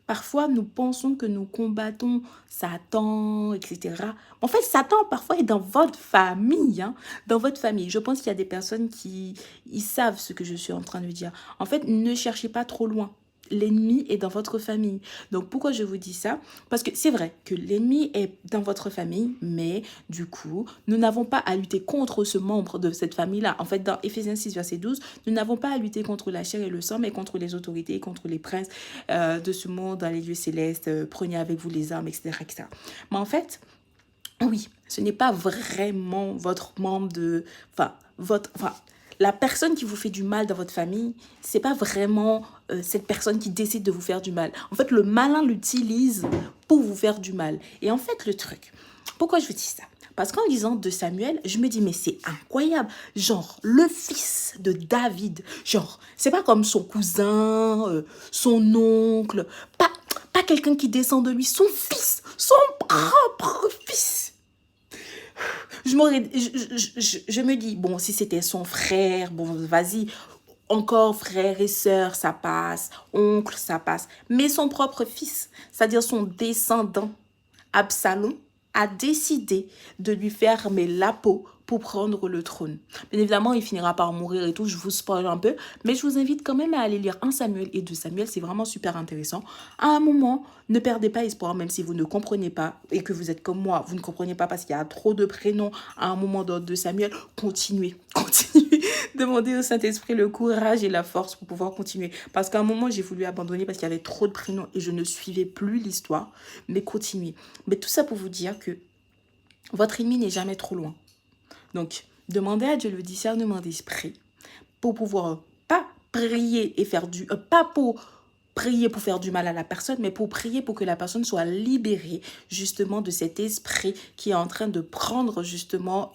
Parfois, nous pensons que nous combattons Satan, etc. En fait, Satan, parfois, est dans votre famille. Hein, dans votre famille. Je pense qu'il y a des personnes qui ils savent ce que je suis en train de dire. En fait, ne cherchez pas trop loin. L'ennemi est dans votre famille. Donc, pourquoi je vous dis ça? Parce que c'est vrai que l'ennemi est dans votre famille, mais du coup, nous n'avons pas à lutter contre ce membre de cette famille-là. En fait, dans Éphésiens 6, verset 12, nous n'avons pas à lutter contre la chair et le sang, mais contre les autorités, contre les princes de ce monde dans les lieux célestes. Prenez avec vous les armes, etc., etc. Mais en fait, oui, ce n'est pas vraiment votre membre de... Enfin, la personne qui vous fait du mal dans votre famille, c'est pas vraiment cette personne qui décide de vous faire du mal. En fait, le malin l'utilise pour vous faire du mal. Et en fait, le truc, pourquoi je vous dis ça? Parce qu'en lisant de Samuel, je me dis, mais c'est incroyable. Genre, le fils de David, genre, c'est pas comme son cousin, son oncle, pas quelqu'un qui descend de lui, son fils, son propre fils. Je me dis, bon, si c'était son frère, bon, vas-y, encore frère et sœur, ça passe, oncle, ça passe. Mais son propre fils, c'est-à-dire son descendant, Absalom, a décidé de lui faire la peau pour prendre le trône. Bien évidemment, il finira par mourir et tout, je vous spoil un peu, mais je vous invite quand même à aller lire 1 Samuel et 2 Samuel, c'est vraiment super intéressant. À un moment, ne perdez pas espoir, même si vous ne comprenez pas et que vous êtes comme moi, vous ne comprenez pas parce qu'il y a trop de prénoms à un moment dans 2 Samuel, continuez, continuez. Demandez au Saint-Esprit le courage et la force pour pouvoir continuer. Parce qu'à un moment, j'ai voulu abandonner parce qu'il y avait trop de prénoms et je ne suivais plus l'histoire, mais continuez. Mais tout ça pour vous dire que votre ennemi n'est jamais trop loin. Donc, demandez à Dieu le discernement d'esprit pour pouvoir pas prier et faire du... pas pour prier pour faire du mal à la personne, mais pour prier pour que la personne soit libérée justement de cet esprit qui est en train de prendre justement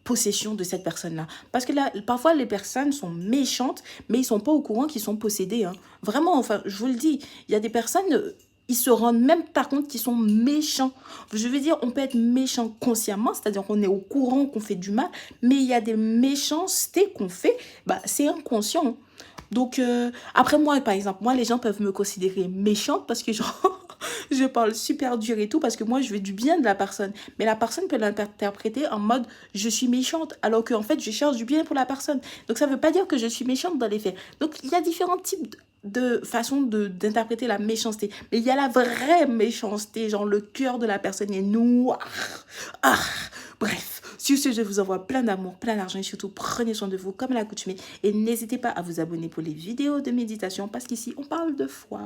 possession de cette personne-là. Parce que là, parfois, les personnes sont méchantes, mais ils sont pas au courant qu'ils sont possédés. Hein. Vraiment, enfin, je vous le dis, il y a des personnes... ils se rendent même pas compte qu'ils sont méchants. Je veux dire, on peut être méchant consciemment, c'est-à-dire qu'on est au courant qu'on fait du mal, mais il y a des méchancetés qu'on fait, bah, c'est inconscient. Donc, après moi, par exemple, moi, les gens peuvent me considérer méchante parce que genre, je parle super dur et tout, parce que moi, je veux du bien de la personne. Mais la personne peut l'interpréter en mode, je suis méchante, alors qu'en fait, je cherche du bien pour la personne. Donc, ça ne veut pas dire que je suis méchante dans les faits. Donc, il y a différents types de façons d'interpréter la méchanceté. Mais il y a la vraie méchanceté, genre le cœur de la personne est noir. Ah, bref. Sur ce, je vous envoie plein d'amour, plein d'argent et surtout prenez soin de vous comme à l'accoutumée. Et n'hésitez pas à vous abonner pour les vidéos de méditation parce qu'ici, on parle de foi.